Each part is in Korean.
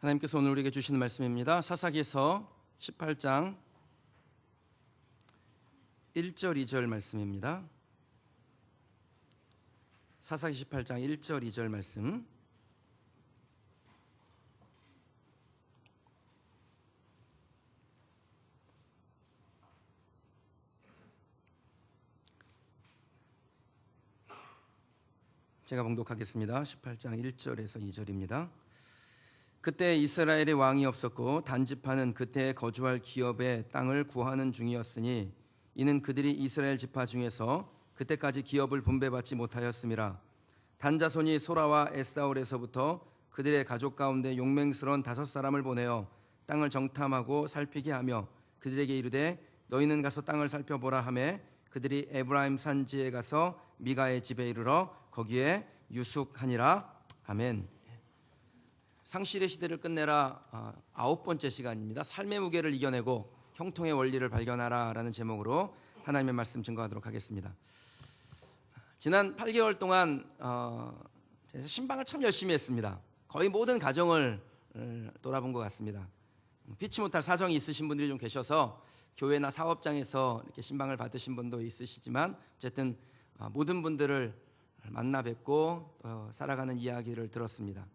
하나님께서 오늘 우리에게 주시는 말씀입니다. 사사기서 18장 1절 2절 말씀입니다. 사사기 18장 1절 2절 말씀. 제가 봉독하겠습니다. 18장 1절에서 2절입니다. 그때 이스라엘의 왕이 없었고 단지파는 그때 거주할 기업의 땅을 구하는 중이었으니 이는 그들이 이스라엘 지파 중에서 그때까지 기업을 분배받지 못하였음이라. 단 자손이 소라와 에스다올에서부터 그들의 가족 가운데 용맹스러운 5사람을 보내어 땅을 정탐하고 살피게 하며 그들에게 이르되 너희는 가서 땅을 살펴보라 하매 그들이 에브라임 산지에 가서 미가의 집에 이르러 거기에 유숙하니라. 아멘. 상실의 시대를 끝내라 9번째 시간입니다. 삶의 무게를 이겨내고 형통의 원리를 발견하라 라는 제목으로 하나님의 말씀 증거하도록 하겠습니다. 지난 8개월 동안 제가 신방을 참 열심히 했습니다. 거의 모든 가정을 돌아본 것 같습니다. 피치 못할 사정이 있으신 분들이 좀 계셔서 교회나 사업장에서 이렇게 신방을 받으신 분도 있으시지만 어쨌든 모든 분들을 만나 뵙고 살아가는 이야기를 들었습니다.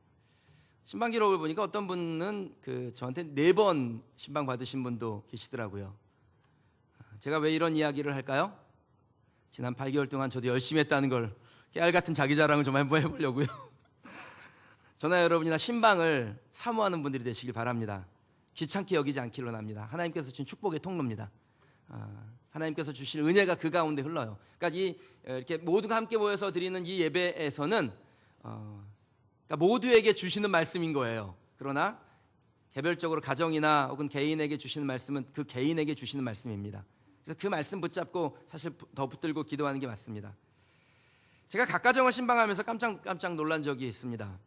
신방 기록을 보니까 어떤 분은 저한테 4번 신방 받으신 분도 계시더라고요. 제가 왜 이런 이야기를 할까요? 지난 8개월 동안 저도 열심히 했다는 걸 깨알 같은 자기 자랑을 좀 한번 해보려고요. 저나 여러분이나 신방을 사모하는 분들이 되시길 바랍니다. 귀찮게 여기지 않기로 합니다. 하나님께서 주신 축복의 통로입니다. 하나님께서 주신 은혜가 그 가운데 흘러요. 그러니까 이렇게 모두가 함께 모여서 드리는 이 예배에서는 그러니까 모두에게 주시는 말씀인 거예요. 그러나 개별적으로 가정이나 혹은 개인에게 주시는 말씀은 그 개인에게 주시는 말씀입니다. 그래서 그 말씀 붙잡고 사실 더 붙들고 기도하는 게 맞습니다. 제가 각 가정을 신방하면서 깜짝 놀란 적이 있습니다.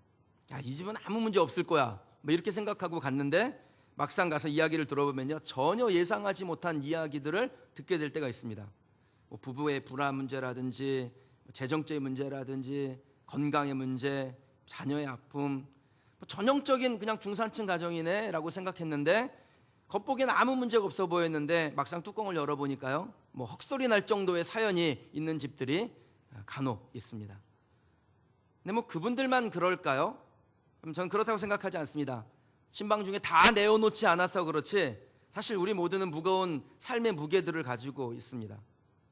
야, 이 집은 아무 문제 없을 거야 뭐 이렇게 생각하고 갔는데 막상 가서 이야기를 들어보면요 전혀 예상하지 못한 이야기들을 듣게 될 때가 있습니다. 뭐 부부의 불화 문제라든지 재정적인 문제라든지 건강의 문제, 자녀의 아픔, 전형적인 그냥 중산층 가정이네라고 생각했는데 겉보기엔 아무 문제가 없어 보였는데 막상 뚜껑을 열어보니까요 뭐 헉소리 날 정도의 사연이 있는 집들이 간혹 있습니다. 근데 뭐 그분들만 그럴까요? 저는 그렇다고 생각하지 않습니다. 신방 중에 다 내어놓지 않아서 그렇지 사실 우리 모두는 무거운 삶의 무게들을 가지고 있습니다.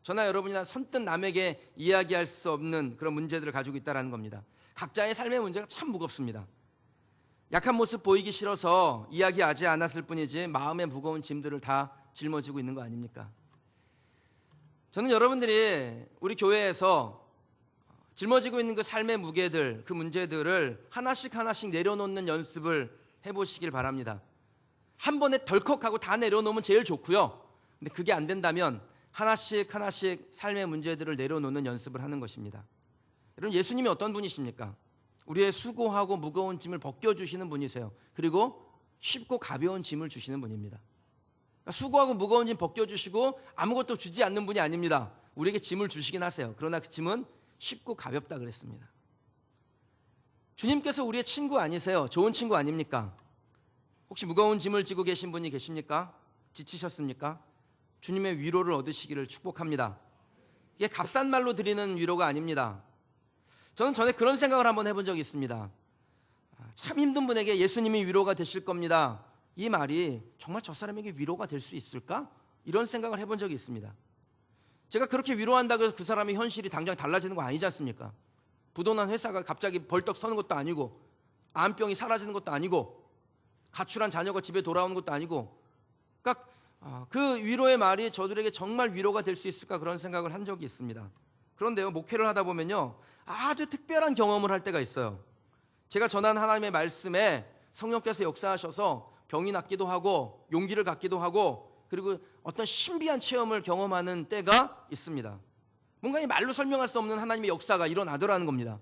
저나 여러분이나 선뜻 남에게 이야기할 수 없는 그런 문제들을 가지고 있다는 겁니다. 각자의 삶의 문제가 참 무겁습니다. 약한 모습 보이기 싫어서 이야기하지 않았을 뿐이지 마음의 무거운 짐들을 다 짊어지고 있는 거 아닙니까? 저는 여러분들이 우리 교회에서 짊어지고 있는 그 삶의 무게들, 그 문제들을 하나씩 내려놓는 연습을 해보시길 바랍니다. 한 번에 덜컥하고 다 내려놓으면 제일 좋고요. 근데 그게 안 된다면 하나씩 삶의 문제들을 내려놓는 연습을 하는 것입니다. 여러분 예수님이 어떤 분이십니까? 우리의 수고하고 무거운 짐을 벗겨주시는 분이세요. 그리고 쉽고 가벼운 짐을 주시는 분입니다. 그러니까 수고하고 무거운 짐 벗겨주시고 아무것도 주지 않는 분이 아닙니다. 우리에게 짐을 주시긴 하세요. 그러나 그 짐은 쉽고 가볍다 그랬습니다. 주님께서 우리의 친구 아니세요? 좋은 친구 아닙니까? 혹시 무거운 짐을 지고 계신 분이 계십니까? 지치셨습니까? 주님의 위로를 얻으시기를 축복합니다. 이게 값싼 말로 드리는 위로가 아닙니다. 저는 전에 그런 생각을 한번 해본 적이 있습니다. 참 힘든 분에게 예수님이 위로가 되실 겁니다. 이 말이 정말 저 사람에게 위로가 될 수 있을까? 이런 생각을 해본 적이 있습니다. 제가 그렇게 위로한다고 해서 그 사람의 현실이 당장 달라지는 거 아니지 않습니까? 부도난 회사가 갑자기 벌떡 서는 것도 아니고 암병이 사라지는 것도 아니고 가출한 자녀가 집에 돌아오는 것도 아니고 그러니까 그 위로의 말이 저들에게 정말 위로가 될 수 있을까 그런 생각을 한 적이 있습니다. 그런데요 목회를 하다 보면요 아주 특별한 경험을 할 때가 있어요. 제가 전한 하나님의 말씀에 성령께서 역사하셔서 병이 낫기도 하고 용기를 갖기도 하고 그리고 어떤 신비한 체험을 경험하는 때가 있습니다. 뭔가 이 말로 설명할 수 없는 하나님의 역사가 일어나더라는 겁니다.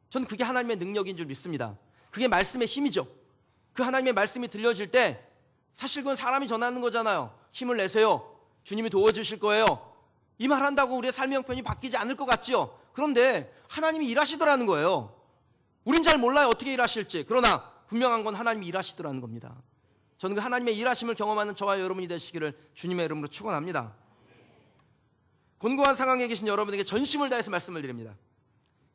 저는 그게 하나님의 능력인 줄 믿습니다. 그게 말씀의 힘이죠. 그 하나님의 말씀이 들려질 때 사실 그건 사람이 전하는 거잖아요. 힘을 내세요. 주님이 도와주실 거예요. 이 말 한다고 우리의 삶의 형편이 바뀌지 않을 것 같지요. 그런데 하나님이 일하시더라는 거예요. 우린 잘 몰라요 어떻게 일하실지. 그러나 분명한 건 하나님이 일하시더라는 겁니다. 저는 그 하나님의 일하심을 경험하는 저와 여러분이 되시기를 주님의 이름으로 축원합니다. 곤고한 상황에 계신 여러분에게 전심을 다해서 말씀을 드립니다.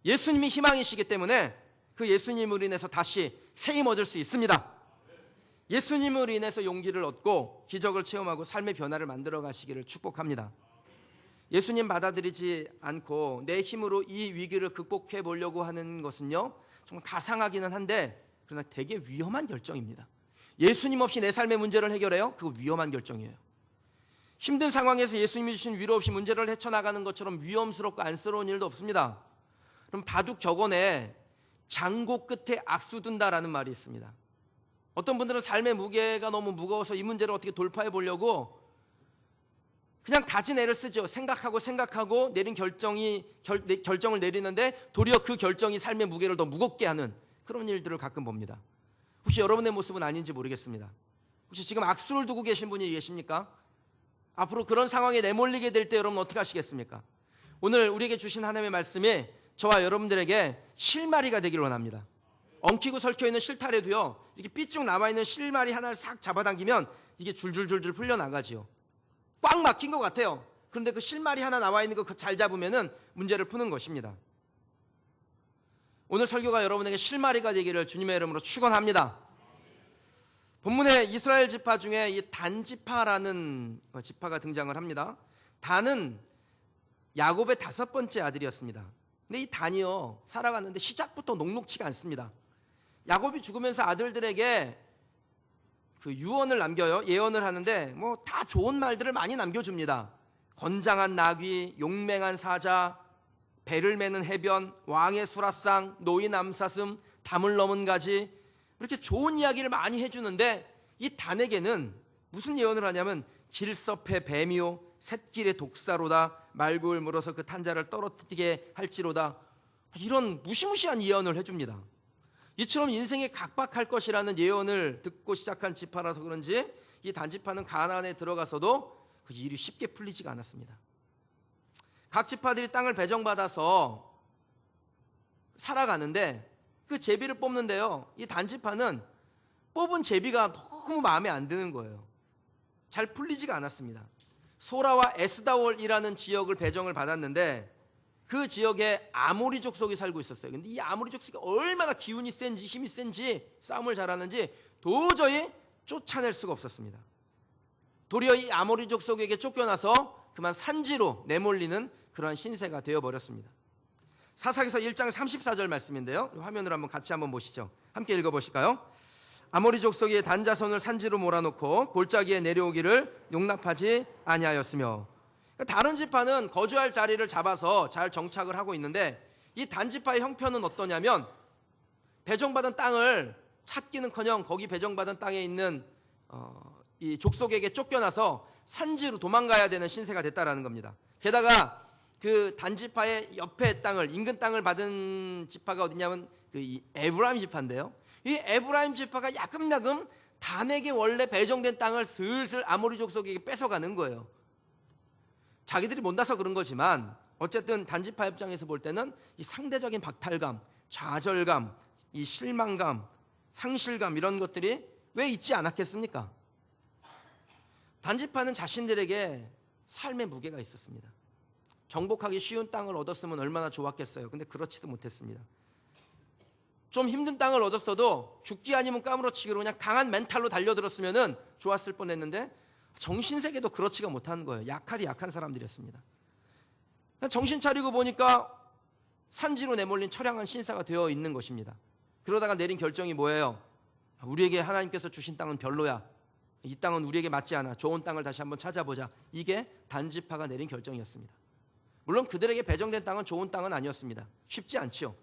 예수님이 희망이시기 때문에 그 예수님으로 인해서 다시 새 힘 얻을 수 있습니다. 예수님으로 인해서 용기를 얻고 기적을 체험하고 삶의 변화를 만들어 가시기를 축복합니다. 예수님 받아들이지 않고 내 힘으로 이 위기를 극복해 보려고 하는 것은요, 정말 가상하기는 한데 그러나 되게 위험한 결정입니다. 예수님 없이 내 삶의 문제를 해결해요? 그거 위험한 결정이에요. 힘든 상황에서 예수님이 주신 위로 없이 문제를 헤쳐나가는 것처럼 위험스럽고 안쓰러운 일도 없습니다. 그럼 바둑 격언에 장고 끝에 악수 둔다라는 말이 있습니다. 어떤 분들은 삶의 무게가 너무 무거워서 이 문제를 어떻게 돌파해 보려고 그냥 가진 애를 쓰죠. 생각하고 내린 결정을 내리는데 도리어 그 결정이 삶의 무게를 더 무겁게 하는 그런 일들을 가끔 봅니다. 혹시 여러분의 모습은 아닌지 모르겠습니다. 혹시 지금 악수를 두고 계신 분이 계십니까? 앞으로 그런 상황에 내몰리게 될 때 여러분 어떻게 하시겠습니까? 오늘 우리에게 주신 하나님의 말씀이 저와 여러분들에게 실마리가 되기를 원합니다. 엉키고 설켜있는 실타래도요, 이렇게 삐쭉 남아있는 실마리 하나를 싹 잡아당기면 이게 줄줄줄줄 풀려나가지요. 꽉 막힌 것 같아요. 그런데 그 실마리 하나 나와있는 거 잘 잡으면은 문제를 푸는 것입니다. 오늘 설교가 여러분에게 실마리가 되기를 주님의 이름으로 축원합니다. 본문에 이스라엘 지파 중에 이 단 지파라는 지파가 등장을 합니다. 단은 야곱의 5번째 아들이었습니다. 근데 이 단이요, 살아갔는데 시작부터 녹록치가 않습니다. 야곱이 죽으면서 아들들에게 그 유언을 남겨요. 예언을 하는데 뭐 다 좋은 말들을 많이 남겨줍니다. 건장한 나귀, 용맹한 사자, 배를 매는 해변, 왕의 수라상, 노인 암사슴, 담을 넘은 가지, 이렇게 좋은 이야기를 많이 해주는데 이 단에게는 무슨 예언을 하냐면 길섭의 뱀이요 샛길의 독사로다, 말구를 물어서 그 탄자를 떨어뜨리게 할지로다, 이런 무시무시한 예언을 해줍니다. 이처럼 인생이 각박할 것이라는 예언을 듣고 시작한 지파라서 그런지 이 단지파는 가나안에 들어가서도 그 일이 쉽게 풀리지가 않았습니다. 각 지파들이 땅을 배정받아서 살아가는데 그 제비를 뽑는데요, 이 단지파는 뽑은 제비가 너무 마음에 안 드는 거예요. 잘 풀리지가 않았습니다. 소라와 에스다올이라는 지역을 배정을 받았는데 그 지역에 아모리 족속이 살고 있었어요. 근데 이 아모리 족속이 얼마나 기운이 센지 힘이 센지 싸움을 잘하는지 도저히 쫓아낼 수가 없었습니다. 도리어 이 아모리 족속에게 쫓겨나서 그만 산지로 내몰리는 그러한 신세가 되어버렸습니다. 사사기서 1장 34절 말씀인데요, 화면으로 한번 같이 한번 보시죠. 함께 읽어보실까요? 아모리 족속이 단자손을 산지로 몰아놓고 골짜기에 내려오기를 용납하지 아니하였으며, 다른 지파는 거주할 자리를 잡아서 잘 정착을 하고 있는데 이 단지파의 형편은 어떠냐면 배정받은 땅을 찾기는커녕 거기 배정받은 땅에 있는 이 족속에게 쫓겨나서 산지로 도망가야 되는 신세가 됐다라는 겁니다. 게다가 그 단지파의 옆에 땅을, 인근 땅을 받은 지파가 어디냐면 이 에브라임 지파인데요, 이 에브라임 지파가 야금야금 단에게 원래 배정된 땅을 슬슬 아모리 족속에게 뺏어가는 거예요. 자기들이 못나서 그런 거지만 어쨌든 단지파 입장에서 볼 때는 이 상대적인 박탈감, 좌절감, 이 실망감, 상실감, 이런 것들이 왜 있지 않았겠습니까? 단지파는 자신들에게 삶의 무게가 있었습니다. 정복하기 쉬운 땅을 얻었으면 얼마나 좋았겠어요. 근데 그렇지도 못했습니다. 좀 힘든 땅을 얻었어도 죽기 아니면 까무러치기로 그냥 강한 멘탈로 달려들었으면 좋았을 뻔했는데 정신세계도 그렇지가 못한 거예요. 약한 사람들이었습니다. 정신 차리고 보니까 산지로 내몰린 처량한 신사가 되어 있는 것입니다. 그러다가 내린 결정이 뭐예요? 우리에게 하나님께서 주신 땅은 별로야, 이 땅은 우리에게 맞지 않아, 좋은 땅을 다시 한번 찾아보자. 이게 단지파가 내린 결정이었습니다. 물론 그들에게 배정된 땅은 좋은 땅은 아니었습니다. 쉽지 않지요.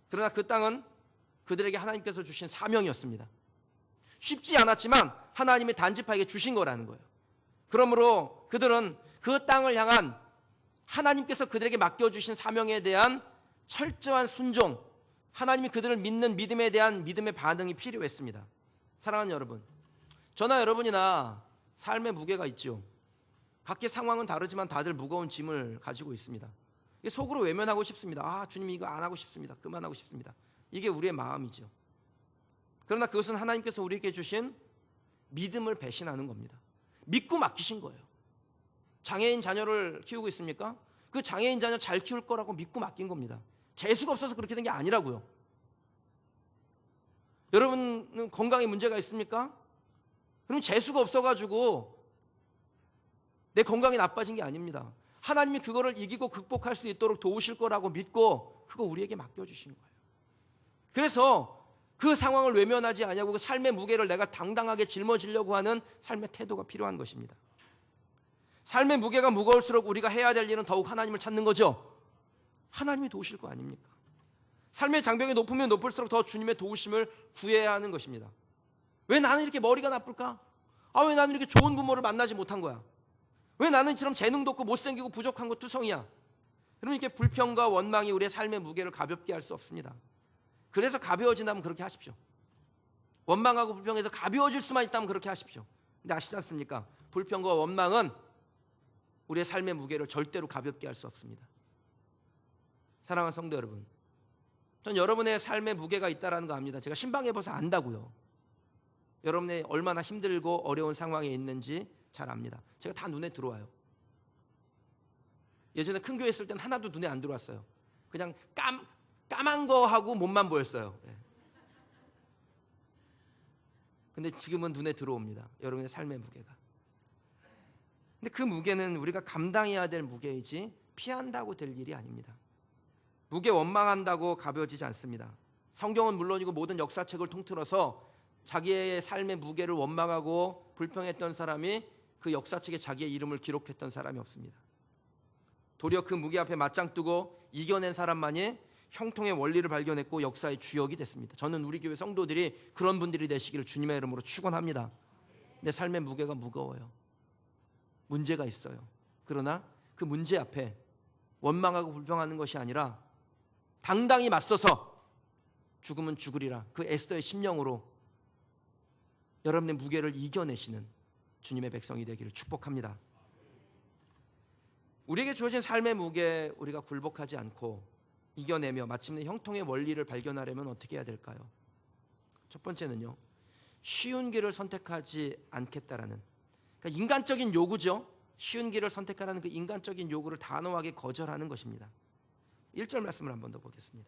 그러나 그 땅은 그들에게 하나님께서 주신 사명이었습니다. 쉽지 않았지만 하나님이 단지파에게 주신 거라는 거예요. 그러므로 그들은 그 땅을 향한 하나님께서 그들에게 맡겨주신 사명에 대한 철저한 순종, 하나님이 그들을 믿는 믿음에 대한 믿음의 반응이 필요했습니다. 사랑하는 여러분, 저나 여러분이나 삶의 무게가 있죠. 각기 상황은 다르지만 다들 무거운 짐을 가지고 있습니다. 속으로 외면하고 싶습니다. 주님 이거 안 하고 싶습니다. 그만하고 싶습니다. 이게 우리의 마음이죠. 그러나 그것은 하나님께서 우리에게 주신 믿음을 배신하는 겁니다. 믿고 맡기신 거예요. 장애인 자녀를 키우고 있습니까? 그 장애인 자녀 잘 키울 거라고 믿고 맡긴 겁니다. 재수가 없어서 그렇게 된 게 아니라고요. 여러분은 건강에 문제가 있습니까? 그럼 재수가 없어가지고 내 건강이 나빠진 게 아닙니다. 하나님이 그거를 이기고 극복할 수 있도록 도우실 거라고 믿고 그거 우리에게 맡겨주신 거예요. 그래서 그 상황을 외면하지 아니하고 그 삶의 무게를 내가 당당하게 짊어지려고 하는 삶의 태도가 필요한 것입니다. 삶의 무게가 무거울수록 우리가 해야 될 일은 더욱 하나님을 찾는 거죠. 하나님이 도우실 거 아닙니까? 삶의 장벽이 높으면 높을수록 더 주님의 도우심을 구해야 하는 것입니다. 왜 나는 이렇게 머리가 나쁠까? 왜 나는 이렇게 좋은 부모를 만나지 못한 거야? 왜 나는 이처럼 재능도 없고 못생기고 부족한 거 투성이야? 여러분, 이렇게 불평과 원망이 우리의 삶의 무게를 가볍게 할 수 없습니다. 그래서 가벼워진다면 그렇게 하십시오. 원망하고 불평해서 가벼워질 수만 있다면 그렇게 하십시오. 근데 아시지 않습니까? 불평과 원망은 우리의 삶의 무게를 절대로 가볍게 할 수 없습니다. 사랑하는 성도 여러분, 전 여러분의 삶의 무게가 있다는 거 압니다. 제가 신방해봐서 안다고요. 여러분의 얼마나 힘들고 어려운 상황에 있는지 잘 압니다. 제가 다 눈에 들어와요. 예전에 큰 교회 있을 땐 하나도 눈에 안 들어왔어요. 그냥 까만 거 하고 몸만 보였어요. 근데 지금은 눈에 들어옵니다. 여러분의 삶의 무게가. 근데 그 무게는 우리가 감당해야 될 무게이지 피한다고 될 일이 아닙니다. 무게 원망한다고 가벼워지지 않습니다. 성경은 물론이고 모든 역사책을 통틀어서 자기의 삶의 무게를 원망하고 불평했던 사람이 그 역사책에 자기의 이름을 기록했던 사람이 없습니다. 도리어 그 무게 앞에 맞짱 뜨고 이겨낸 사람만이 형통의 원리를 발견했고 역사의 주역이 됐습니다. 저는 우리 교회 성도들이 그런 분들이 되시기를 주님의 이름으로 축원합니다. 내 삶의 무게가 무거워요. 문제가 있어요. 그러나 그 문제 앞에 원망하고 불평하는 것이 아니라 당당히 맞서서 죽으면 죽으리라, 그 에스더의 심령으로 여러분의 무게를 이겨내시는 주님의 백성이 되기를 축복합니다. 우리에게 주어진 삶의 무게, 우리가 굴복하지 않고 이겨내며 마침내 형통의 원리를 발견하려면 어떻게 해야 될까요? 첫 번째는요, 쉬운 길을 선택하지 않겠다라는, 그러니까 인간적인 요구죠. 쉬운 길을 선택하라는 그 인간적인 요구를 단호하게 거절하는 것입니다. 1절 말씀을 한 번 더 보겠습니다.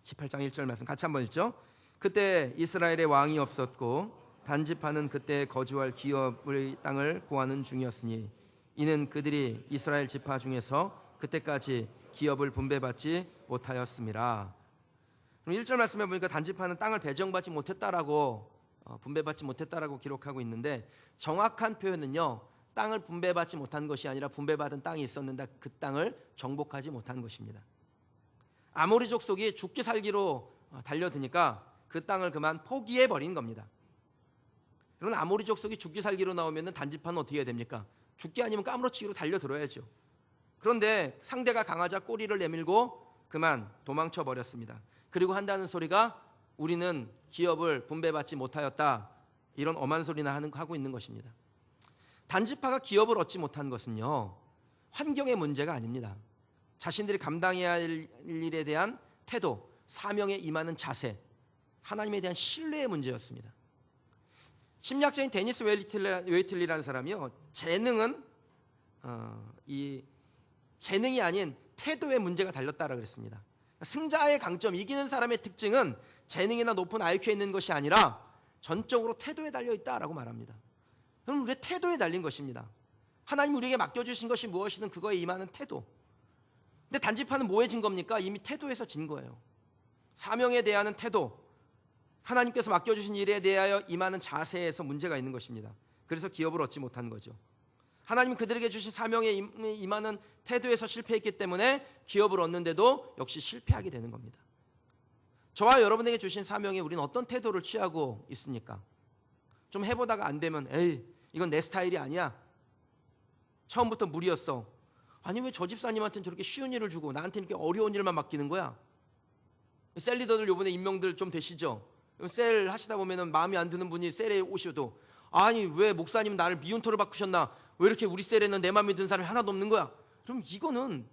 18장 1절 말씀 같이 한번 읽죠. 그때 이스라엘의 왕이 없었고 단집하는 그때 거주할 기업의 땅을 구하는 중이었으니 이는 그들이 이스라엘 지파 중에서 그때까지 기업을 분배받지 못하였음이라. 그럼 1절 말씀에 보니까 단집하는 땅을 배정받지 못했다라고 분배받지 못했다라고 기록하고 있는데, 정확한 표현은요, 땅을 분배받지 못한 것이 아니라 분배받은 땅이 있었는데 그 땅을 정복하지 못한 것입니다. 아모리 족속이 죽기 살기로 달려드니까 그 땅을 그만 포기해버린 겁니다. 그러나 아모리 족속이 죽기 살기로 나오면 단지파는 어떻게 해야 됩니까? 죽기 아니면 까무러치기로 달려들어야죠. 그런데 상대가 강하자 꼬리를 내밀고 그만 도망쳐 버렸습니다. 그리고 한다는 소리가 우리는 기업을 분배받지 못하였다, 이런 엄한 소리나 하고 있는 것입니다. 단지파가 기업을 얻지 못한 것은요, 환경의 문제가 아닙니다. 자신들이 감당해야 할 일에 대한 태도, 사명에 임하는 자세, 하나님에 대한 신뢰의 문제였습니다. 심리학자인 데니스 웨이틀리라는 사람이요, 재능은 이 재능이 아닌 태도의 문제가 달렸다라고 그랬습니다. 승자의 강점, 이기는 사람의 특징은 재능이나 높은 IQ에 있는 것이 아니라 전적으로 태도에 달려있다라고 말합니다. 그럼 우리의 태도에 달린 것입니다. 하나님 우리에게 맡겨주신 것이 무엇이든 그거에 임하는 태도. 근데 단지파는 뭐에 진 겁니까? 이미 태도에서 진 거예요. 사명에 대한 태도, 하나님께서 맡겨주신 일에 대하여 임하는 자세에서 문제가 있는 것입니다. 그래서 기업을 얻지 못한 거죠. 하나님이 그들에게 주신 사명에 임하는 태도에서 실패했기 때문에 기업을 얻는데도 역시 실패하게 되는 겁니다. 저와 여러분에게 주신 사명에 우리는 어떤 태도를 취하고 있습니까? 좀 해보다가 안 되면 에이, 이건 내 스타일이 아니야, 처음부터 무리였어, 아니 왜 저 집사님한테는 저렇게 쉬운 일을 주고 나한테는 이렇게 어려운 일만 맡기는 거야? 셀 리더들 요번에 임명들 좀 되시죠? 셀 하시다 보면 마음에 안 드는 분이 셀에 오셔도, 아니 왜 목사님 나를 미운털을 바꾸셨나, 왜 이렇게 우리 셀에는 내 마음에 드는 사람이 하나도 없는 거야? 그럼 이거는,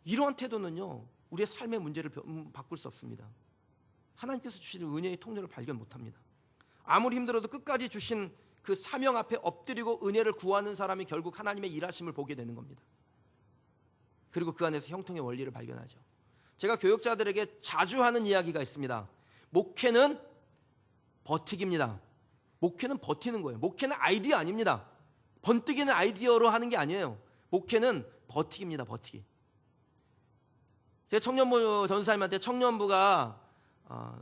이러한 태도는요, 우리의 삶의 문제를 바꿀 수 없습니다. 하나님께서 주신 은혜의 통로를 발견 못합니다. 아무리 힘들어도 끝까지 주신 그 사명 앞에 엎드리고 은혜를 구하는 사람이 결국 하나님의 일하심을 보게 되는 겁니다. 그리고 그 안에서 형통의 원리를 발견하죠. 제가 교육자들에게 자주 하는 이야기가 있습니다. 목회는 버티기입니다. 목회는 버티는 거예요. 목회는 아이디어 아닙니다. 번뜩이는 아이디어로 하는 게 아니에요. 목회는 버티기입니다. 버티기. 제가 청년부 전사님한테 청년부가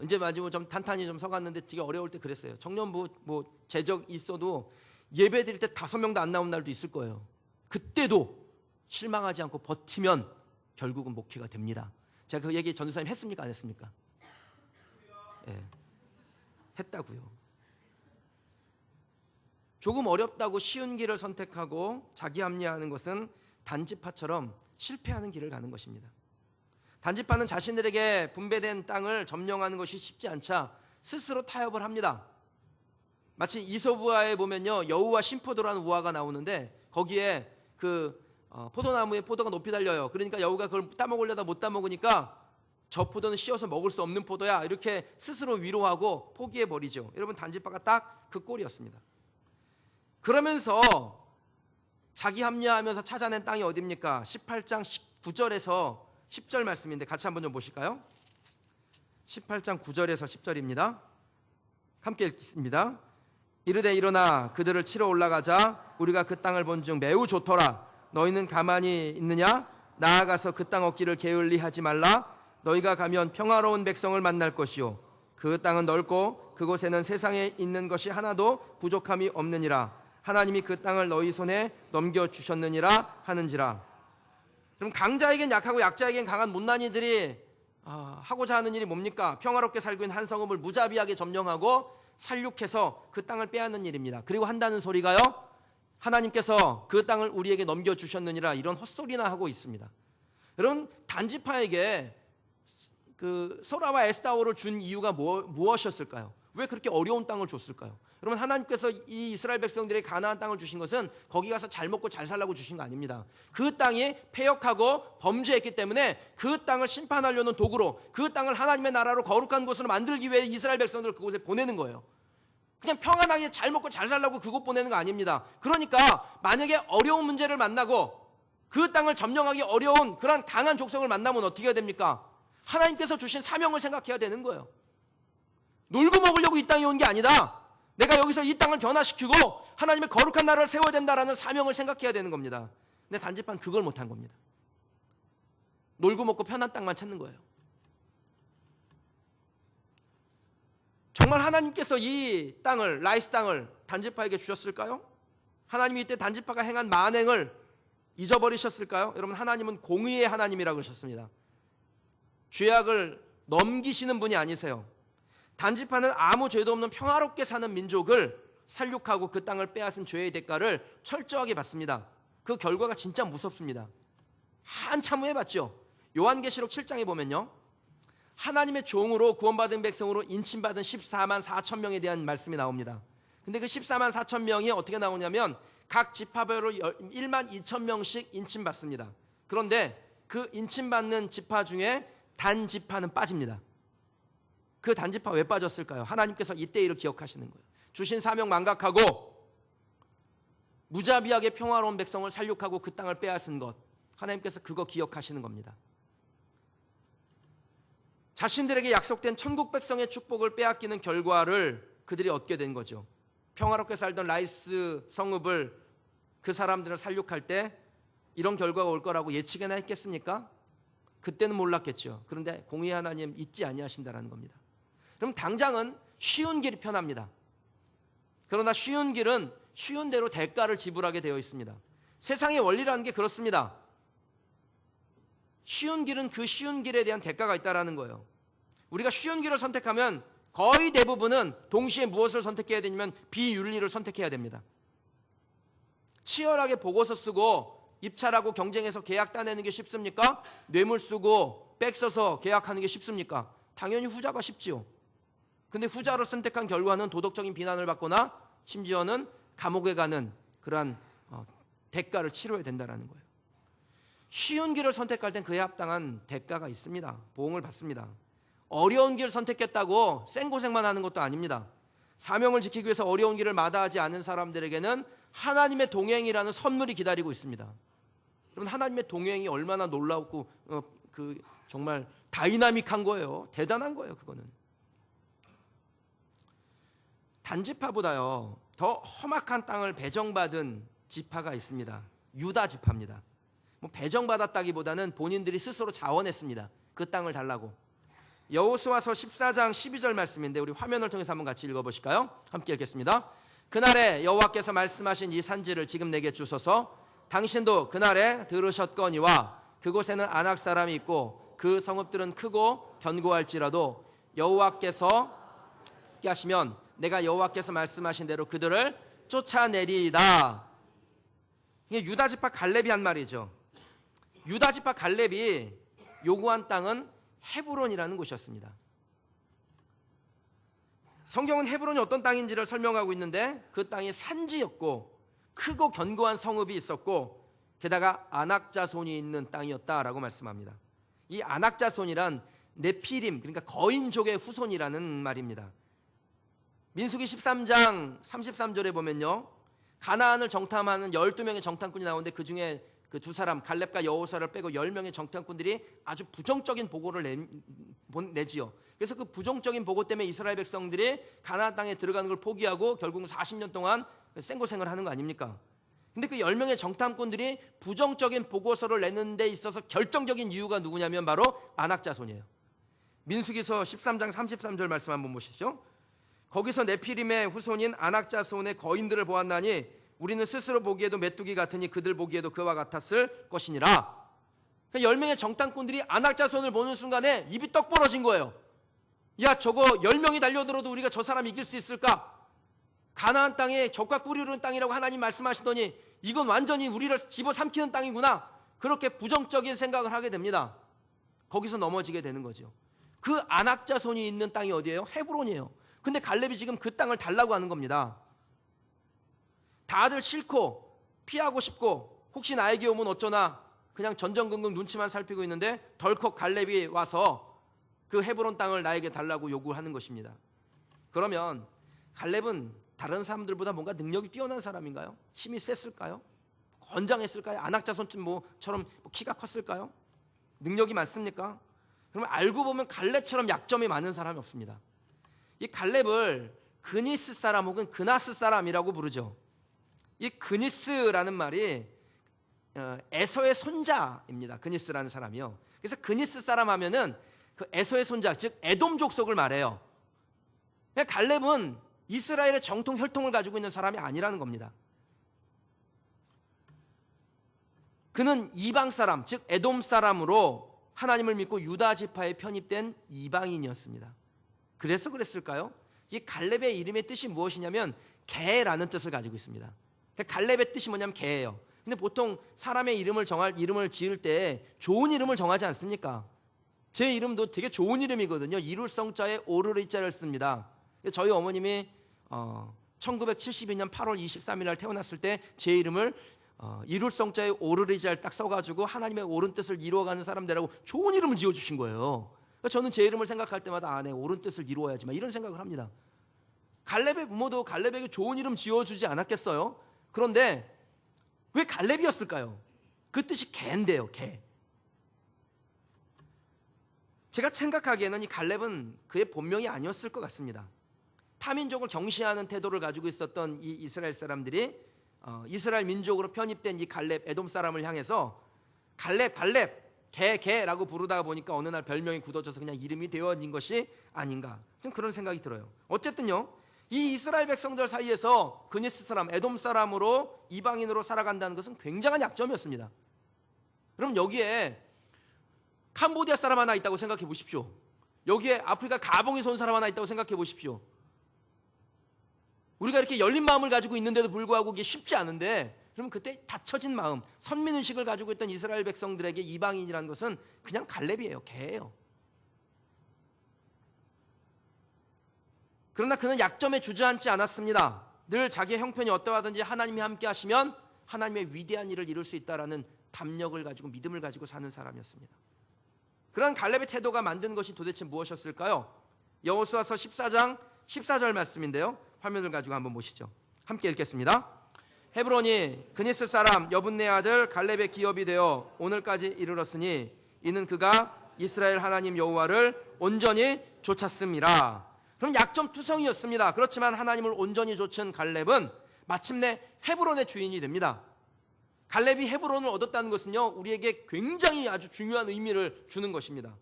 이제 마지막으로 좀 단단히 좀 서갔는데 되게 어려울 때 그랬어요. 청년부 뭐 재적 있어도 예배 드릴 때 5명도 안 나온 날도 있을 거예요. 그때도 실망하지 않고 버티면 결국은 목회가 됩니다. 제가 그 얘기 전도사님 했습니까? 안 했습니까? 예, 했다고요. 조금 어렵다고 쉬운 길을 선택하고 자기 합리화하는 것은 단지파처럼 실패하는 길을 가는 것입니다. 단지파는 자신들에게 분배된 땅을 점령하는 것이 쉽지 않자 스스로 타협을 합니다. 마치 이솝우화에 보면요, 여우와 신포도라는 우화가 나오는데 거기에 그 포도나무에 포도가 높이 달려요. 그러니까 여우가 그걸 따먹으려다 못 따먹으니까 저 포도는 씌어서 먹을 수 없는 포도야, 이렇게 스스로 위로하고 포기해버리죠. 여러분, 단지파가 딱 그 꼴이었습니다. 그러면서 자기 합리화하면서 찾아낸 땅이 어디입니까? 18장 9절에서 10절 말씀인데 같이 한번 좀 보실까요? 18장 9절에서 10절입니다. 함께 읽겠습니다. 이르되 일어나 그들을 치러 올라가자. 우리가 그 땅을 본 중 매우 좋더라. 너희는 가만히 있느냐? 나아가서 그 땅 얻기를 게을리하지 말라. 너희가 가면 평화로운 백성을 만날 것이요 그 땅은 넓고 그곳에는 세상에 있는 것이 하나도 부족함이 없느니라. 하나님이 그 땅을 너희 손에 넘겨주셨느니라 하는지라. 그럼 강자에겐 약하고 약자에겐 강한 못난이들이 하고자 하는 일이 뭡니까? 평화롭게 살고 있는 한 성읍을 무자비하게 점령하고 살육해서 그 땅을 빼앗는 일입니다. 그리고 한다는 소리가요, 하나님께서 그 땅을 우리에게 넘겨주셨느니라, 이런 헛소리나 하고 있습니다. 여러분, 단지파에게 그 소라와 에스다오를 준 이유가 무엇이었을까요? 왜 그렇게 어려운 땅을 줬을까요? 여러분, 하나님께서 이 이스라엘 백성들에게 가나안 땅을 주신 것은 거기 가서 잘 먹고 잘 살라고 주신 거 아닙니다. 그 땅이 패역하고 범죄했기 때문에 그 땅을 심판하려는 도구로, 그 땅을 하나님의 나라로 거룩한 곳으로 만들기 위해 이스라엘 백성들을 그곳에 보내는 거예요. 그냥 평안하게 잘 먹고 잘 살라고 그곳 보내는 거 아닙니다. 그러니까 만약에 어려운 문제를 만나고 그 땅을 점령하기 어려운 그런 강한 족속을 만나면 어떻게 해야 됩니까? 하나님께서 주신 사명을 생각해야 되는 거예요. 놀고 먹으려고 이 땅에 온 게 아니다. 내가 여기서 이 땅을 변화시키고 하나님의 거룩한 나라를 세워야 된다라는 사명을 생각해야 되는 겁니다. 근데 단지파는 그걸 못한 겁니다. 놀고 먹고 편한 땅만 찾는 거예요. 정말 하나님께서 이 땅을, 라이스 땅을 단지파에게 주셨을까요? 하나님이 이때 단지파가 행한 만행을 잊어버리셨을까요? 여러분, 하나님은 공의의 하나님이라고 하셨습니다. 죄악을 넘기시는 분이 아니세요. 단지파는 아무 죄도 없는 평화롭게 사는 민족을 살육하고 그 땅을 빼앗은 죄의 대가를 철저하게 받습니다. 그 결과가 진짜 무섭습니다. 한참 후에 봤죠. 요한계시록 7장에 보면요, 하나님의 종으로 구원받은 백성으로 인침받은 14만 4천 명에 대한 말씀이 나옵니다. 근데 그 14만 4천 명이 어떻게 나오냐면 각 지파별로 1만 2천 명씩 인침받습니다. 그런데 그 인침받는 지파 중에 단지파는 빠집니다. 그 단지파 왜 빠졌을까요? 하나님께서 이때 일을 기억하시는 거예요. 주신 사명 망각하고 무자비하게 평화로운 백성을 살육하고 그 땅을 빼앗은 것, 하나님께서 그거 기억하시는 겁니다. 자신들에게 약속된 천국 백성의 축복을 빼앗기는 결과를 그들이 얻게 된 거죠. 평화롭게 살던 라이스 성읍을, 그 사람들을 살육할 때 이런 결과가 올 거라고 예측이나 했겠습니까? 그때는 몰랐겠죠. 그런데 공의의 하나님 잊지 아니하신다라는 겁니다. 그럼 당장은 쉬운 길이 편합니다. 그러나 쉬운 길은 쉬운 대로 대가를 지불하게 되어 있습니다. 세상의 원리라는 게 그렇습니다. 쉬운 길은 그 쉬운 길에 대한 대가가 있다라는 거예요. 우리가 쉬운 길을 선택하면 거의 대부분은 동시에 무엇을 선택해야 되냐면 비윤리를 선택해야 됩니다. 치열하게 보고서 쓰고 입찰하고 경쟁해서 계약 따내는 게 쉽습니까? 뇌물 쓰고 백 써서 계약하는 게 쉽습니까? 당연히 후자가 쉽지요. 근데 후자를 선택한 결과는 도덕적인 비난을 받거나 심지어는 감옥에 가는 그러한 대가를 치러야 된다는 거예요. 쉬운 길을 선택할 땐 그에 합당한 대가가 있습니다. 보응을 받습니다. 어려운 길 선택했다고 생고생만 하는 것도 아닙니다. 사명을 지키기 위해서 어려운 길을 마다하지 않은 사람들에게는 하나님의 동행이라는 선물이 기다리고 있습니다. 그럼 하나님의 동행이 얼마나 놀랍고 정말 다이나믹한 거예요. 대단한 거예요. 그거는 단지파보다요 더 험악한 땅을 배정받은 지파가 있습니다. 유다 지파입니다. 뭐 배정받았다기보다는 본인들이 스스로 자원했습니다. 그 땅을 달라고. 여호수아서 14장 12절 말씀인데 우리 화면을 통해서 한번 같이 읽어보실까요? 함께 읽겠습니다. 그날에 여호와께서 말씀하신 이 산지를 지금 내게 주소서. 당신도 그날에 들으셨거니와 그곳에는 아낙 사람이 있고 그 성읍들은 크고 견고할지라도 여호와께서 함께 하시면 내가 여호와께서 말씀하신 대로 그들을 쫓아내리이다. 이게 유다 지파 갈렙이 한 말이죠. 유다 지파 갈렙이 요구한 땅은 헤브론이라는 곳이었습니다. 성경은 헤브론이 어떤 땅인지를 설명하고 있는데 그 땅이 산지였고 크고 견고한 성읍이 있었고 게다가 아낙 자손이 있는 땅이었다라고 말씀합니다. 이 아낙 자손이란 네피림, 그러니까 거인족의 후손이라는 말입니다. 민수기 13장 33절에 보면요, 가나안을 정탐하는 12명의 정탐꾼이 나오는데 그 중에 그 두 사람 갈렙과 여호수아를 빼고 10명의 정탐꾼들이 아주 부정적인 보고를 내지요. 그래서 그 부정적인 보고 때문에 이스라엘 백성들이 가나안 땅에 들어가는 걸 포기하고 결국 40년 동안 생고생을 하는 거 아닙니까? 근데 그 10명의 정탐꾼들이 부정적인 보고서를 내는 데 있어서 결정적인 이유가 누구냐면 바로 아낙 자손이에요. 민수기서 13장 33절 말씀 한번 보시죠. 거기서 네피림의 후손인 아낙 자손의 거인들을 보았나니 우리는 스스로 보기에도 메뚜기 같으니 그들 보기에도 그와 같았을 것이니라. 그러니까 10명의 정탐꾼들이 아낙 자손을 보는 순간에 입이 떡 벌어진 거예요. 야, 저거 10명이 달려들어도 우리가 저 사람 이길 수 있을까? 가나안 땅에 젖과 꿀이 흐르는 땅이라고 하나님 말씀하시더니 이건 완전히 우리를 집어삼키는 땅이구나. 그렇게 부정적인 생각을 하게 됩니다. 거기서 넘어지게 되는 거죠. 그 아낙 자손이 있는 땅이 어디예요? 헤브론이에요. 근데 갈렙이 지금 그 땅을 달라고 하는 겁니다. 다들 싫고 피하고 싶고 혹시 나에게 오면 어쩌나 그냥 전전긍긍 눈치만 살피고 있는데 덜컥 갈렙이 와서 그 헤브론 땅을 나에게 달라고 요구하는 것입니다. 그러면 갈렙은 다른 사람들보다 뭔가 능력이 뛰어난 사람인가요? 힘이 셌을까요? 건장했을까요? 아낙 자손처럼 키가 컸을까요? 능력이 많습니까? 그러면 알고 보면 갈렙처럼 약점이 많은 사람이 없습니다. 이 갈렙을 그니스 사람 혹은 그나스 사람이라고 부르죠. 이 그니스라는 말이 에서의 손자입니다. 그니스라는 사람이요. 그래서 그니스 사람 하면은 그 에서의 손자, 즉 에돔 족속을 말해요. 그러니까 갈렙은 이스라엘의 정통 혈통을 가지고 있는 사람이 아니라는 겁니다. 그는 이방 사람, 즉 에돔 사람으로 하나님을 믿고 유다 지파에 편입된 이방인이었습니다. 그래서 그랬을까요? 이 갈렙의 이름의 뜻이 무엇이냐면 개라는 뜻을 가지고 있습니다. 갈렙의 뜻이 뭐냐면 개예요. 근데 보통 사람의 이름을 지을 때 좋은 이름을 정하지 않습니까? 제 이름도 되게 좋은 이름이거든요. 이룰 성자에 오르르 자를 씁니다. 저희 어머님이 1972년 8월 23일 날 태어났을 때 제 이름을 이룰 성자에 오르르 자를 딱 써가지고 하나님의 옳은 뜻을 이루어가는 사람 되라고 좋은 이름을 지어주신 거예요. 저는 제 이름을 생각할 때마다 내 옳은 뜻을 이루어야지만 이런 생각을 합니다. 갈렙의 부모도 갈렙에게 좋은 이름 지어주지 않았겠어요? 그런데 왜 갈렙이었을까요? 그 뜻이 개인데요, 개. 제가 생각하기에는 이 갈렙은 그의 본명이 아니었을 것 같습니다. 타민족을 경시하는 태도를 가지고 있었던 이 이스라엘 사람들이 이스라엘 민족으로 편입된 이 갈렙, 에돔 사람을 향해서 갈렙, 개라고 부르다가 보니까 어느 날 별명이 굳어져서 그냥 이름이 되어진 것이 아닌가, 좀 그런 생각이 들어요. 어쨌든요, 이 이스라엘 백성들 사이에서 그니스 사람, 에돔 사람으로 이방인으로 살아간다는 것은 굉장한 약점이었습니다. 그럼 여기에 캄보디아 사람 하나 있다고 생각해 보십시오. 여기에 아프리카 가봉에서 온 사람 하나 있다고 생각해 보십시오. 우리가 이렇게 열린 마음을 가지고 있는데도 불구하고 이게 쉽지 않은데, 그러면 그때 닫혀진 마음, 선민의식을 가지고 있던 이스라엘 백성들에게 이방인이라는 것은 그냥 갈렙이에요, 개예요. 그러나 그는 약점에 주저앉지 않았습니다. 늘 자기의 형편이 어떠하든지 하나님이 함께 하시면 하나님의 위대한 일을 이룰 수 있다라는 담력을 가지고, 믿음을 가지고 사는 사람이었습니다. 그런 갈렙의 태도가 만든 것이 도대체 무엇이었을까요? 여호수아서 14장 14절 말씀인데요, 화면을 가지고 한번 보시죠. 함께 읽겠습니다. 헤브론이 그니스 사람 여분네 아들 갈렙의 기업이 되어 오늘까지 이르렀으니 이는 그가 이스라엘 하나님 여호와를 온전히 좇았습니다. 그럼 약점투성이었습니다. 그렇지만 하나님을 온전히 좇은 갈렙은 마침내 헤브론의 주인이 됩니다. 갈렙이 헤브론을 얻었다는 것은요, 우리에게 굉장히 아주 중요한 의미를 주는 것입니다.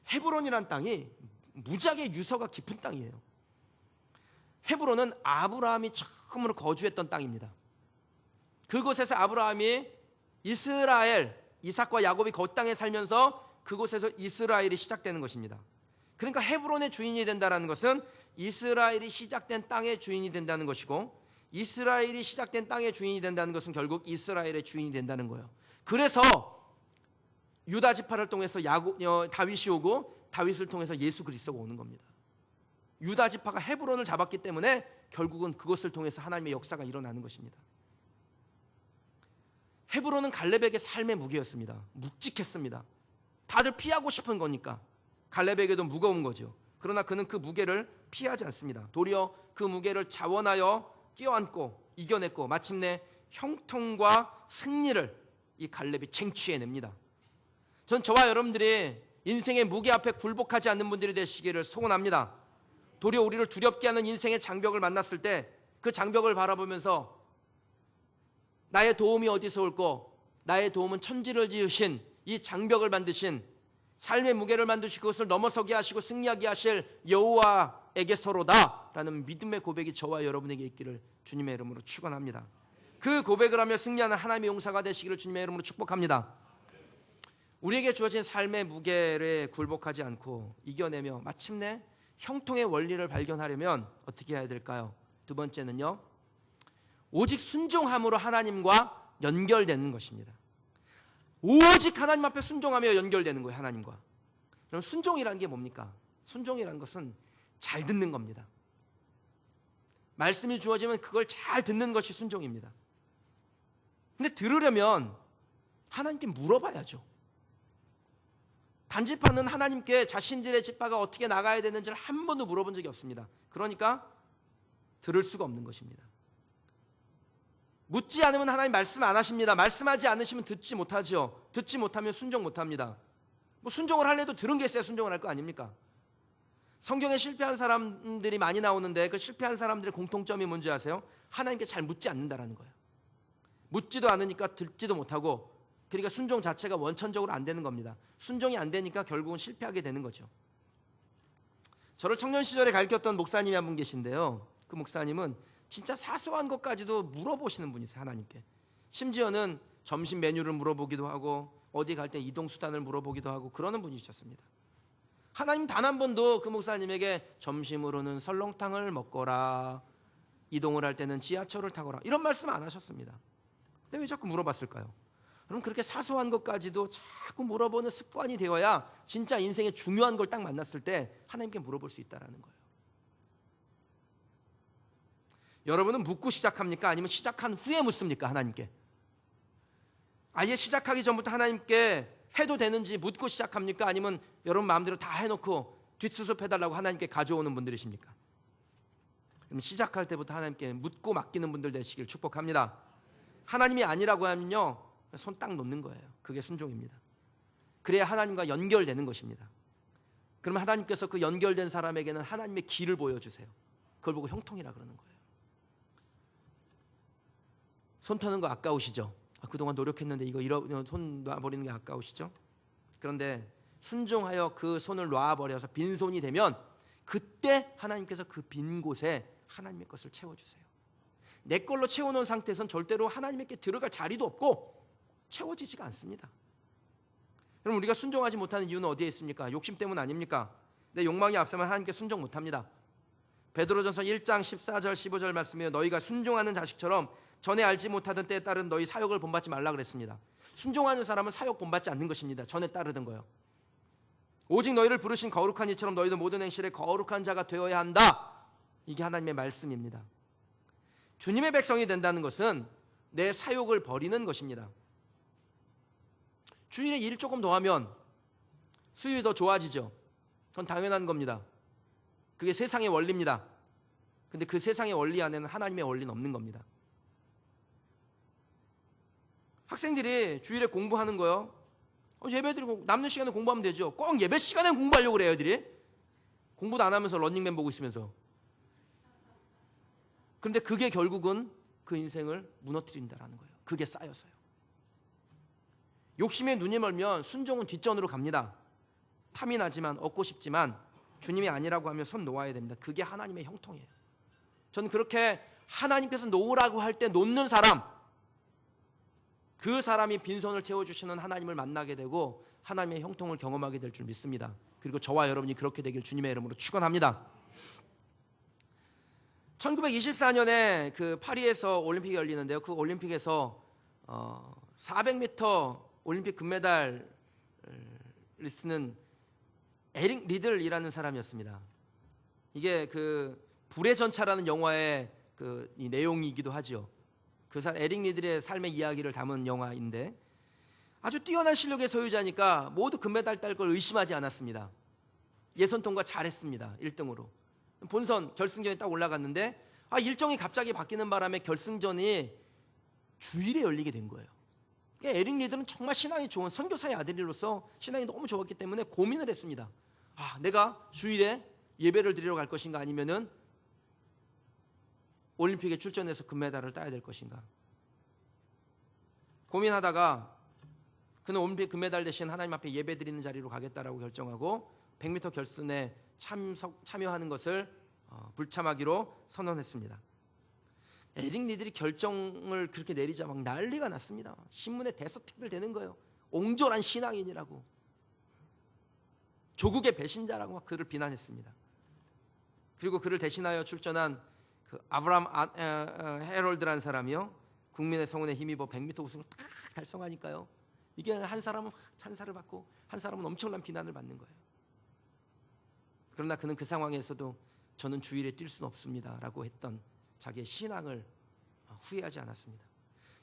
헤브론이란 땅이 무지하게 유서가 깊은 땅이에요. 헤브론은 아브라함이 처음으로 거주했던 땅입니다. 그곳에서 아브라함이 이스라엘, 이삭과 야곱이 그 땅에 살면서 그곳에서 이스라엘이 시작되는 것입니다. 그러니까 헤브론의 주인이 된다는 것은 이스라엘이 시작된 땅의 주인이 된다는 것이고, 이스라엘이 시작된 땅의 주인이 된다는 것은 결국 이스라엘의 주인이 된다는 거예요. 그래서 유다 지파를 통해서 다윗이 오고, 다윗을 통해서 예수 그리스도가 오는 겁니다. 유다 지파가 헤브론을 잡았기 때문에 결국은 그것을 통해서 하나님의 역사가 일어나는 것입니다. 헤브론은 갈렙에게 삶의 무게였습니다. 묵직했습니다. 다들 피하고 싶은 거니까 갈렙에게도 무거운 거죠. 그러나 그는 그 무게를 피하지 않습니다. 도리어 그 무게를 자원하여 끼어안고 이겨냈고, 마침내 형통과 승리를 이 갈렙이 쟁취해냅니다. 전 저와 여러분들이 인생의 무게 앞에 굴복하지 않는 분들이 되시기를 소원합니다. 도리어 우리를 두렵게 하는 인생의 장벽을 만났을 때 그 장벽을 바라보면서 나의 도움이 어디서 올꼬? 나의 도움은 천지를 지으신 이 장벽을 만드신, 삶의 무게를 만드시고 그것을 넘어서게 하시고 승리하게 하실 여호와에게서로다 라는 믿음의 고백이 저와 여러분에게 있기를 주님의 이름으로 축원합니다. 그 고백을 하며 승리하는 하나님의 용사가 되시기를 주님의 이름으로 축복합니다. 우리에게 주어진 삶의 무게를 굴복하지 않고 이겨내며 마침내 형통의 원리를 발견하려면 어떻게 해야 될까요? 두 번째는요, 오직 순종함으로 하나님과 연결되는 것입니다. 오직 하나님 앞에 순종하며 연결되는 거예요, 하나님과. 그럼 순종이라는 게 뭡니까? 순종이라는 것은 잘 듣는 겁니다. 말씀이 주어지면 그걸 잘 듣는 것이 순종입니다. 근데 들으려면 하나님께 물어봐야죠. 단지파는 하나님께 자신들의 지파가 어떻게 나가야 되는지를 한 번도 물어본 적이 없습니다. 그러니까 들을 수가 없는 것입니다. 묻지 않으면 하나님 말씀 안 하십니다. 말씀하지 않으시면 듣지 못하죠. 듣지 못하면 순종 못합니다. 뭐 순종을 하려도 들은 게 있어야 순종을 할 거 아닙니까? 성경에 실패한 사람들이 많이 나오는데 그 실패한 사람들의 공통점이 뭔지 아세요? 하나님께 잘 묻지 않는다라는 거예요. 묻지도 않으니까 듣지도 못하고, 그러니까 순종 자체가 원천적으로 안 되는 겁니다. 순종이 안 되니까 결국은 실패하게 되는 거죠. 저를 청년 시절에 가르쳤던 목사님이 한 분 계신데요, 그 목사님은 진짜 사소한 것까지도 물어보시는 분이세요, 하나님께. 심지어는 점심 메뉴를 물어보기도 하고 어디 갈 때 이동 수단을 물어보기도 하고 그러는 분이셨습니다. 하나님 단 한 번도 그 목사님에게 점심으로는 설렁탕을 먹거라, 이동을 할 때는 지하철을 타거라, 이런 말씀 안 하셨습니다. 근데 왜 자꾸 물어봤을까요? 그럼 그렇게 사소한 것까지도 자꾸 물어보는 습관이 되어야 진짜 인생의 중요한 걸 딱 만났을 때 하나님께 물어볼 수 있다는 거예요. 여러분은 묻고 시작합니까? 아니면 시작한 후에 묻습니까? 하나님께. 아예 시작하기 전부터 하나님께 해도 되는지 묻고 시작합니까? 아니면 여러분 마음대로 다 해놓고 뒷수습 해달라고 하나님께 가져오는 분들이십니까? 그럼 시작할 때부터 하나님께 묻고 맡기는 분들 되시길 축복합니다. 하나님이 아니라고 하면요, 손 딱 놓는 거예요. 그게 순종입니다. 그래야 하나님과 연결되는 것입니다. 그러면 하나님께서 그 연결된 사람에게는 하나님의 길을 보여주세요. 그걸 보고 형통이라 그러는 거예요. 손 터는 거 아까우시죠? 그동안 노력했는데 이거 손 놔버리는 게 아까우시죠? 그런데 순종하여 그 손을 놔버려서 빈손이 되면 그때 하나님께서 그 빈 곳에 하나님의 것을 채워주세요. 내 걸로 채워놓은 상태에서는 절대로 하나님께 들어갈 자리도 없고 채워지지가 않습니다. 그럼 우리가 순종하지 못하는 이유는 어디에 있습니까? 욕심 때문 아닙니까? 내 욕망이 앞서면 하나님께 순종 못합니다. 베드로전서 1장 14절 15절 말씀이에요. 너희가 순종하는 자식처럼 전에 알지 못하던 때에 따른 너희 사욕을 본받지 말라 그랬습니다. 순종하는 사람은 사욕 본받지 않는 것입니다. 전에 따르던 거요. 오직 너희를 부르신 거룩한 이처럼 너희도 모든 행실에 거룩한 자가 되어야 한다. 이게 하나님의 말씀입니다. 주님의 백성이 된다는 것은 내 사욕을 버리는 것입니다. 주일에 일 조금 더 하면 수입이 더 좋아지죠. 그건 당연한 겁니다. 그게 세상의 원리입니다. 근데 그 세상의 원리 안에는 하나님의 원리는 없는 겁니다. 학생들이 주일에 공부하는 거요. 예배 드리고 남는 시간에 공부하면 되죠. 꼭 예배 시간에 공부하려고 그래요, 애들이. 공부도 안 하면서 런닝맨 보고 있으면서. 그런데 그게 결국은 그 인생을 무너뜨린다라는 거예요. 그게 쌓여서요. 욕심에 눈이 멀면 순종은 뒷전으로 갑니다. 탐이 나지만 얻고 싶지만 주님이 아니라고 하면 손 놓아야 됩니다. 그게 하나님의 형통이에요. 저는 그렇게 하나님께서 놓으라고 할 때 놓는 사람, 그 사람이 빈손을 채워주시는 하나님을 만나게 되고 하나님의 형통을 경험하게 될 줄 믿습니다. 그리고 저와 여러분이 그렇게 되길 주님의 이름으로 축원합니다. 1924년에 그 파리에서 올림픽이 열리는데요. 그 올림픽에서 400m 올림픽 금메달 리스트는 에릭 리들이라는 사람이었습니다. 이게 그 불의 전차라는 영화의 그 이 내용이기도 하지요. 그 에릭 리들의 삶의 이야기를 담은 영화인데 아주 뛰어난 실력의 소유자니까 모두 금메달 딸 걸 의심하지 않았습니다. 예선 통과 잘했습니다. 1등으로. 본선 결승전에 딱 올라갔는데 일정이 갑자기 바뀌는 바람에 결승전이 주일에 열리게 된 거예요. 에릭 리들은 정말 신앙이 좋은 선교사의 아들로서 신앙이 너무 좋았기 때문에 고민을 했습니다. 내가 주일에 예배를 드리러 갈 것인가 아니면은 올림픽에 출전해서 금메달을 따야 될 것인가. 고민하다가 그는 올림픽 금메달 대신 하나님 앞에 예배 드리는 자리로 가겠다라고 결정하고 100m 결승에 참여하는 것을 불참하기로 선언했습니다. 에릭 리들이 결정을 그렇게 내리자 막 난리가 났습니다. 신문에 대서특필 되는 거예요. 옹졸한 신앙인이라고, 조국의 배신자라고 막 그를 비난했습니다. 그리고 그를 대신하여 출전한 그 아브람 헤럴드라는 사람이요, 국민의 성원에 힘입어 100m 우승을 딱 달성하니까요, 이게 한 사람은 찬사를 받고 한 사람은 엄청난 비난을 받는 거예요. 그러나 그는 그 상황에서도 저는 주일에 뛸 수는 없습니다 라고 했던 자기의 신앙을 후회하지 않았습니다.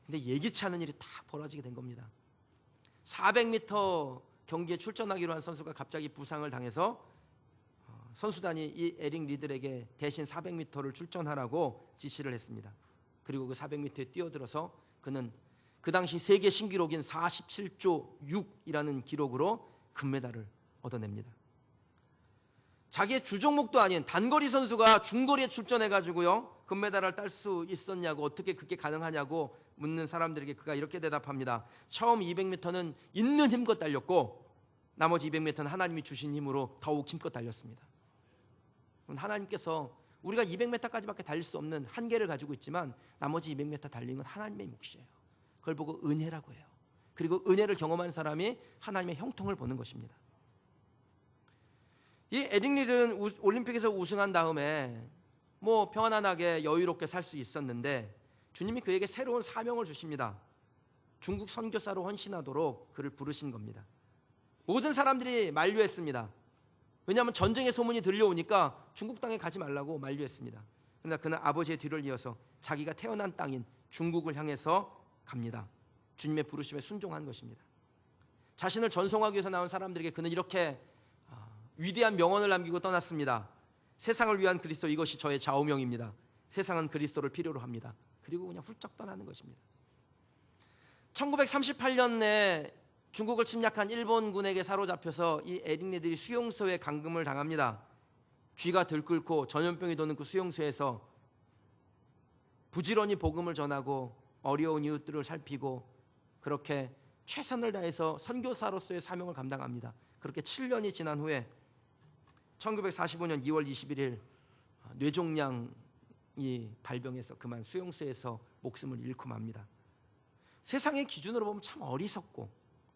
근데 예기치 않은 일이 다 벌어지게 된 겁니다. 400m 경기에 출전하기로 한 선수가 갑자기 부상을 당해서 선수단이 이 에릭 리들에게 대신 400m를 출전하라고 지시를 했습니다. 그리고 그 400m에 뛰어들어서 그는 그 당시 세계 신기록인 47조 6이라는 기록으로 금메달을 얻어냅니다. 자기의 주종목도 아닌 단거리 선수가 중거리에 출전해가지고요 금메달을 딸 수 있었냐고, 어떻게 그게 가능하냐고 묻는 사람들에게 그가 이렇게 대답합니다. 처음 200m는 있는 힘껏 달렸고 나머지 200m는 하나님이 주신 힘으로 더욱 힘껏 달렸습니다. 하나님께서 우리가 200m까지밖에 달릴 수 없는 한계를 가지고 있지만 나머지 200m 달리는 건 하나님의 몫이에요. 그걸 보고 은혜라고 해요. 그리고 은혜를 경험한 사람이 하나님의 형통을 보는 것입니다. 이 에릭 리들은 올림픽에서 우승한 다음에 뭐 편안하게 여유롭게 살 수 있었는데 주님이 그에게 새로운 사명을 주십니다. 중국 선교사로 헌신하도록 그를 부르신 겁니다. 모든 사람들이 만류했습니다. 왜냐하면 전쟁의 소문이 들려오니까 중국 땅에 가지 말라고 만류했습니다. 그러나 그는 아버지의 뒤를 이어서 자기가 태어난 땅인 중국을 향해서 갑니다. 주님의 부르심에 순종한 것입니다. 자신을 전송하기 위해서 나온 사람들에게 그는 이렇게 위대한 명언을 남기고 떠났습니다. 세상을 위한 그리스도, 이것이 저의 좌우명입니다. 세상은 그리스도를 필요로 합니다. 그리고 그냥 훌쩍 떠나는 것입니다. 1938년에 중국을 침략한 일본군에게 사로잡혀서 이 에릭 리들이 수용소에 감금을 당합니다. 쥐가 들끓고 전염병이 도는 그 수용소에서 부지런히 복음을 전하고 어려운 이웃들을 살피고 그렇게 최선을 다해서 선교사로서의 사명을 감당합니다. 그렇게 7년이 지난 후에 1945년 2월 21일 뇌종양이 발병해서 그만 수용소에서 목숨을 잃고 맙니다. 세상의 기준으로 보면 참 어리석고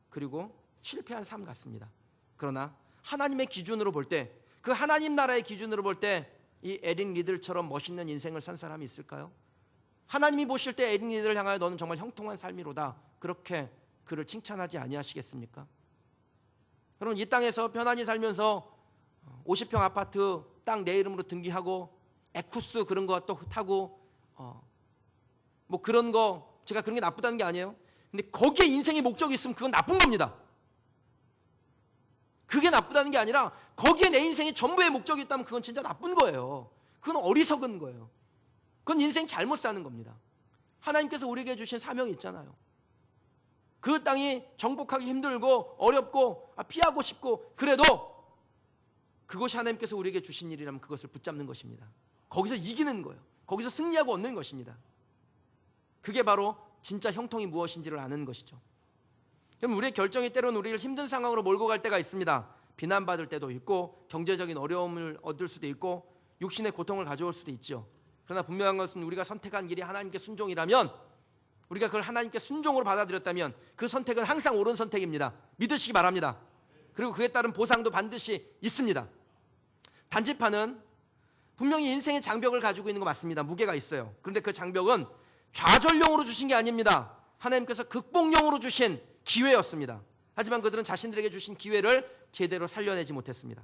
그리고 실패한 삶 같습니다. 그러나 하나님의 기준으로 볼 때, 그 하나님 나라의 기준으로 볼 때 이 에릭 리들처럼 멋있는 인생을 산 사람이 있을까요? 하나님이 보실 때 에릭 리들을 향하여 너는 정말 형통한 삶이로다, 그렇게 그를 칭찬하지 아니하시겠습니까? 여러분, 이 땅에서 편안히 살면서 50평 아파트 땅 내 이름으로 등기하고 에쿠스 그런 거 또 타고 뭐 그런 거, 제가 그런 게 나쁘다는 게 아니에요. 근데 거기에 인생의 목적이 있으면 그건 나쁜 겁니다. 그게 나쁘다는 게 아니라 거기에 내 인생의 전부의 목적이 있다면 그건 진짜 나쁜 거예요. 그건 어리석은 거예요. 그건 인생 잘못 사는 겁니다. 하나님께서 우리에게 주신 사명이 있잖아요. 그 땅이 정복하기 힘들고 어렵고 피하고 싶고 그래도 그것이 하나님께서 우리에게 주신 일이라면 그것을 붙잡는 것입니다. 거기서 이기는 거예요. 거기서 승리하고 얻는 것입니다. 그게 바로 진짜 형통이 무엇인지를 아는 것이죠. 그럼 우리의 결정이 때로는 우리를 힘든 상황으로 몰고 갈 때가 있습니다. 비난받을 때도 있고 경제적인 어려움을 얻을 수도 있고 육신의 고통을 가져올 수도 있죠. 그러나 분명한 것은 우리가 선택한 길이 하나님께 순종이라면, 우리가 그걸 하나님께 순종으로 받아들였다면 그 선택은 항상 옳은 선택입니다. 믿으시기 바랍니다. 그리고 그에 따른 보상도 반드시 있습니다. 단지파는 분명히 인생의 장벽을 가지고 있는 거 맞습니다. 무게가 있어요. 그런데 그 장벽은 좌절용으로 주신 게 아닙니다. 하나님께서 극복용으로 주신 기회였습니다. 하지만 그들은 자신들에게 주신 기회를 제대로 살려내지 못했습니다.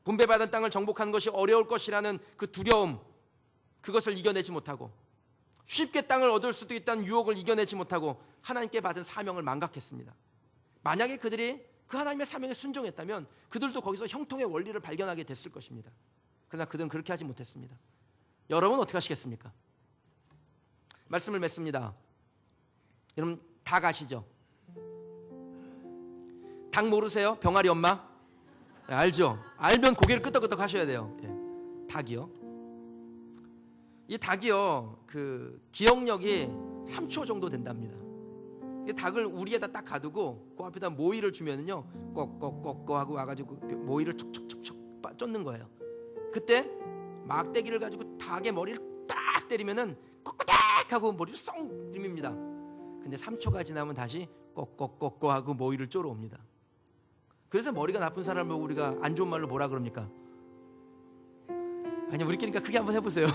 분배받은 땅을 정복하는 것이 어려울 것이라는 그 두려움, 그것을 이겨내지 못하고 쉽게 땅을 얻을 수도 있다는 유혹을 이겨내지 못하고 하나님께 받은 사명을 망각했습니다. 만약에 그들이 그 하나님의 사명에 순종했다면 그들도 거기서 형통의 원리를 발견하게 됐을 것입니다. 그러나 그들은 그렇게 하지 못했습니다. 여러분 어떻게 하시겠습니까? 말씀을 맺습니다. 여러분 닭 아시죠? 닭 모르세요? 병아리 엄마? 네, 알죠? 알면 고개를 끄덕끄덕 하셔야 돼요. 닭이요. 이 닭이요, 그 기억력이 3초 정도 된답니다. 이 닭을 우리에다 딱 가두고 그 앞에다 모이를 주면은요, 꺼꺼꺼꺼 하고 와가지고 모이를 촉촉촉촉 쫓는 거예요. 그때 막대기를 가지고 닭의 머리를 딱 때리면은 꼬꼬닥 하고 머리를 쏙 들립니다. 근데 3초가 지나면 다시 꺼꺼꺼꺼 하고 모이를 쫓아 옵니다. 그래서 머리가 나쁜 사람을 우리가 안 좋은 말로 뭐라 그럽니까? 아니 우리끼리니까 크게 한번 해보세요.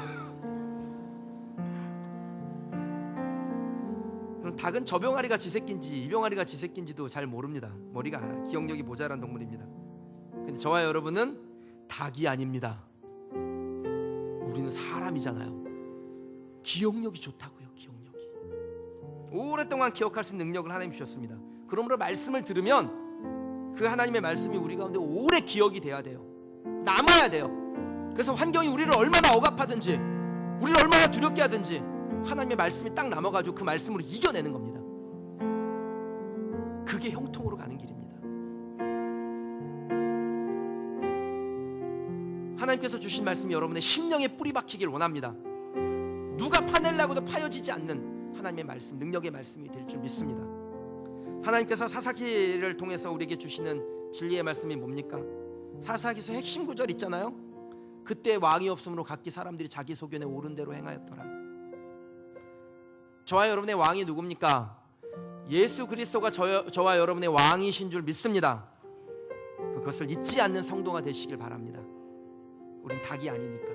그럼 닭은 저 병아리가 지 새끼인지 이 병아리가 지 새끼인지도 잘 모릅니다. 머리가 기억력이 모자란 동물입니다. 근데 저와 여러분은 닭이 아닙니다. 우리는 사람이잖아요. 기억력이 좋다고요. 기억력이 오랫동안 기억할 수 있는 능력을 하나님 주셨습니다. 그러므로 말씀을 들으면 그 하나님의 말씀이 우리 가운데 오래 기억이 돼야 돼요. 남아야 돼요. 그래서 환경이 우리를 얼마나 억압하든지 우리를 얼마나 두렵게 하든지 하나님의 말씀이 딱 남아가지고 그 말씀으로 이겨내는 겁니다. 그게 형통으로 가는 길입니다. 하나님께서 주신 말씀이 여러분의 심령에 뿌리 박히길 원합니다. 누가 파내려고도 파여지지 않는 하나님의 말씀, 능력의 말씀이 될 줄 믿습니다. 하나님께서 사사기를 통해서 우리에게 주시는 진리의 말씀이 뭡니까? 사사기서 핵심 구절 있잖아요. 그때 왕이 없으므로 각기 사람들이 자기 소견에 옳은 대로 행하였더라. 저와 여러분의 왕이 누굽니까? 예수 그리스도가 저와 여러분의 왕이신 줄 믿습니다. 그것을 잊지 않는 성도가 되시길 바랍니다. 우린 닭이 아니니까.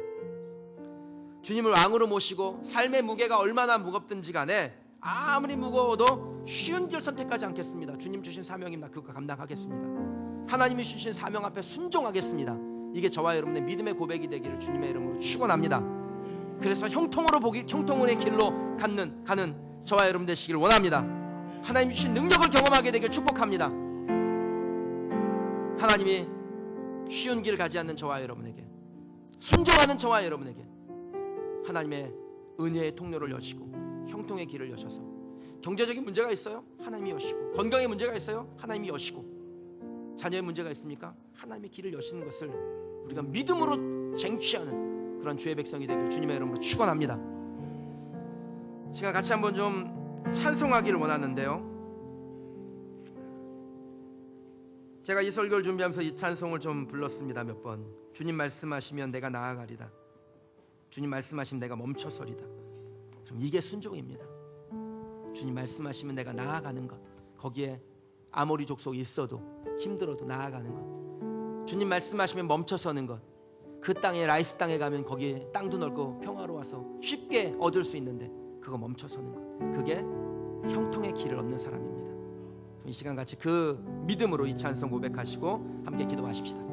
주님을 왕으로 모시고 삶의 무게가 얼마나 무겁든지 간에 아무리 무거워도 쉬운 길 선택하지 않겠습니다. 주님 주신 사명입니다. 그거 감당하겠습니다. 하나님이 주신 사명 앞에 순종하겠습니다. 이게 저와 여러분의 믿음의 고백이 되기를 주님의 이름으로 축원합니다. 그래서 형통의 길로 가는 저와 여러분 되시길 원합니다. 하나님이 주신 능력을 경험하게 되길 축복합니다. 하나님이 쉬운 길 가지 않는 저와 여러분에게, 순종하는 저와 여러분에게 하나님의 은혜의 통로를 여시고 형통의 길을 여셔서, 경제적인 문제가 있어요? 하나님이 여시고, 건강의 문제가 있어요? 하나님이 여시고, 자녀의 문제가 있습니까? 하나님의 길을 여시는 것을 우리가 믿음으로 쟁취하는 그런 주의 백성이 되길 주님의 이름으로 축원합니다. 시간 같이 한번 좀 찬송하기를 원하는데요, 제가 이 설교를 준비하면서 이 찬송을 좀 불렀습니다. 몇 번. 주님 말씀하시면 내가 나아가리다. 주님 말씀하시면 내가 멈춰서리다. 그럼 이게 순종입니다. 주님 말씀하시면 내가 나아가는 것, 거기에 아모리 족속이 있어도 힘들어도 나아가는 것, 주님 말씀하시면 멈춰서는 것, 그 땅에 라이스 땅에 가면 거기에 땅도 넓고 평화로워서 쉽게 얻을 수 있는데 그거 멈춰서는 것, 그게 형통의 길을 얻는 사람입니다. 이 시간 같이 그 믿음으로 이 찬송 고백하시고 함께 기도하십시다.